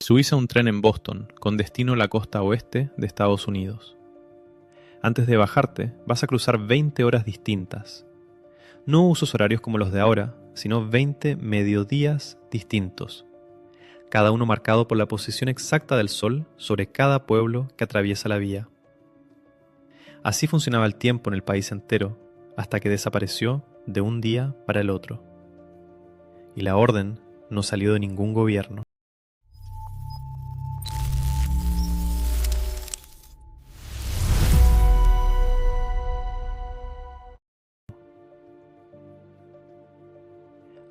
Subís a un tren en Boston, con destino a la costa oeste de Estados Unidos. Antes de bajarte, vas a cruzar 20 horas distintas. No usos horarios como los de ahora, sino 20 mediodías distintos, cada uno marcado por la posición exacta del sol sobre cada pueblo que atraviesa la vía. Así funcionaba el tiempo en el país entero, hasta que desapareció de un día para el otro. Y la orden no salió de ningún gobierno.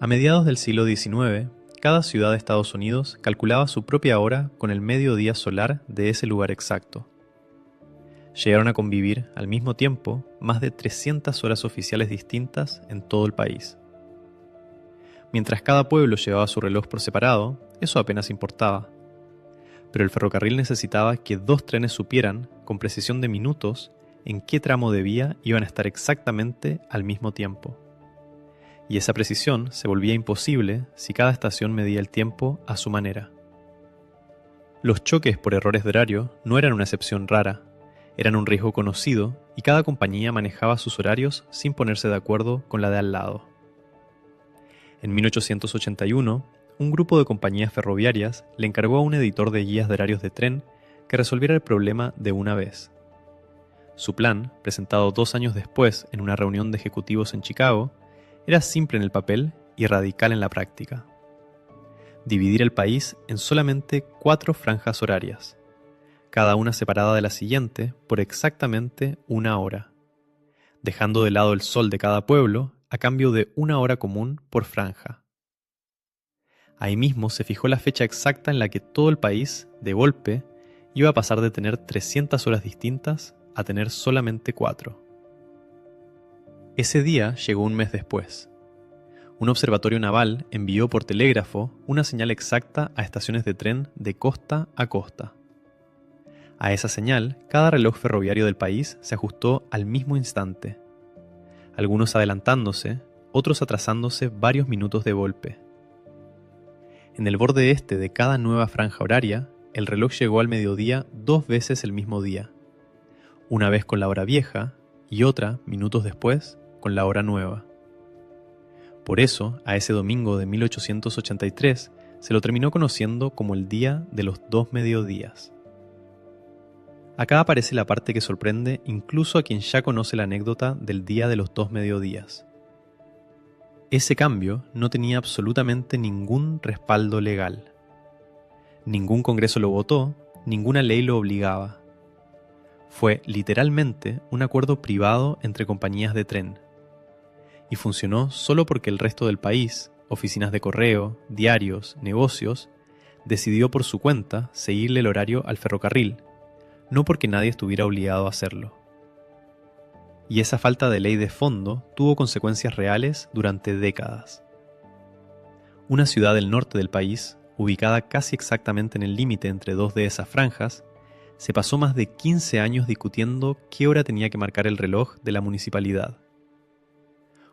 A mediados del siglo XIX, cada ciudad de Estados Unidos calculaba su propia hora con el mediodía solar de ese lugar exacto. Llegaron a convivir al mismo tiempo más de 300 horas oficiales distintas en todo el país. Mientras cada pueblo llevaba su reloj por separado, eso apenas importaba. Pero el ferrocarril necesitaba que dos trenes supieran, con precisión de minutos, en qué tramo de vía iban a estar exactamente al mismo tiempo. Y esa precisión se volvía imposible si cada estación medía el tiempo a su manera. Los choques por errores de horario no eran una excepción rara, eran un riesgo conocido y cada compañía manejaba sus horarios sin ponerse de acuerdo con la de al lado. En 1881, un grupo de compañías ferroviarias le encargó a un editor de guías de horarios de tren que resolviera el problema de una vez. Su plan, presentado 2 años después en una reunión de ejecutivos en Chicago, era simple en el papel y radical en la práctica. Dividir el país en solamente 4 franjas horarias, cada una separada de la siguiente por exactamente 1 hora, dejando de lado el sol de cada pueblo a cambio de 1 hora común por franja. Ahí mismo se fijó la fecha exacta en la que todo el país, de golpe, iba a pasar de tener 300 horas distintas a tener solamente 4. Ese día llegó un mes después. Un observatorio naval envió por telégrafo una señal exacta a estaciones de tren de costa a costa. A esa señal, cada reloj ferroviario del país se ajustó al mismo instante, algunos adelantándose, otros atrasándose varios minutos de golpe. En el borde este de cada nueva franja horaria, el reloj llegó al mediodía 2 veces el mismo día, una vez con la hora vieja y otra, minutos después, con la hora nueva. Por eso, a ese domingo de 1883 se lo terminó conociendo como el Día de los 2 mediodías. Acá aparece la parte que sorprende incluso a quien ya conoce la anécdota del Día de los 2 mediodías. Ese cambio no tenía absolutamente ningún respaldo legal. Ningún congreso lo votó, ninguna ley lo obligaba. Fue literalmente un acuerdo privado entre compañías de tren. Y funcionó solo porque el resto del país, oficinas de correo, diarios, negocios, decidió por su cuenta seguirle el horario al ferrocarril, no porque nadie estuviera obligado a hacerlo. Y esa falta de ley de fondo tuvo consecuencias reales durante décadas. Una ciudad del norte del país, ubicada casi exactamente en el límite entre 2 de esas franjas, se pasó más de 15 años discutiendo qué hora tenía que marcar el reloj de la municipalidad.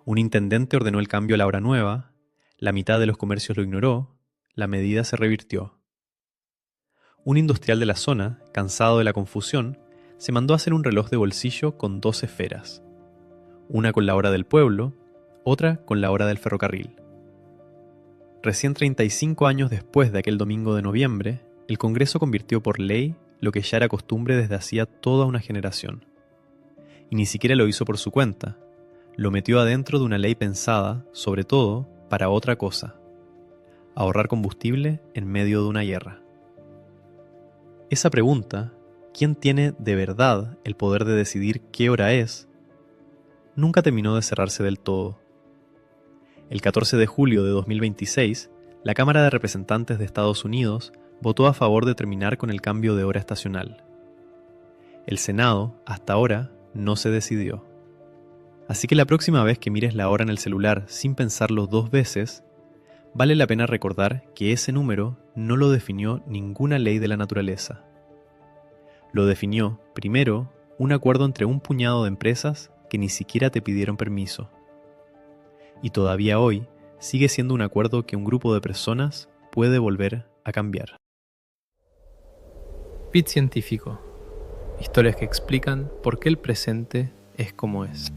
Un intendente ordenó el cambio a la hora nueva, la mitad de los comercios lo ignoró, la medida se revirtió. Un industrial de la zona, cansado de la confusión, se mandó a hacer un reloj de bolsillo con 2 esferas, una con la hora del pueblo, otra con la hora del ferrocarril. Recién 35 años después de aquel domingo de noviembre, el Congreso convirtió por ley lo que ya era costumbre desde hacía toda una generación. Y ni siquiera lo hizo por su cuenta, lo metió adentro de una ley pensada, sobre todo, para otra cosa: ahorrar combustible en medio de una guerra. Esa pregunta, ¿quién tiene de verdad el poder de decidir qué hora es?, nunca terminó de cerrarse del todo. El 14 de julio de 2026, la Cámara de Representantes de Estados Unidos votó a favor de terminar con el cambio de hora estacional. El Senado, hasta ahora, no se decidió. Así que la próxima vez que mires la hora en el celular sin pensarlo 2 veces, vale la pena recordar que ese número no lo definió ninguna ley de la naturaleza. Lo definió, primero, un acuerdo entre un puñado de empresas que ni siquiera te pidieron permiso. Y todavía hoy sigue siendo un acuerdo que un grupo de personas puede volver a cambiar. Speed Científico. Historias que explican por qué el presente es como es.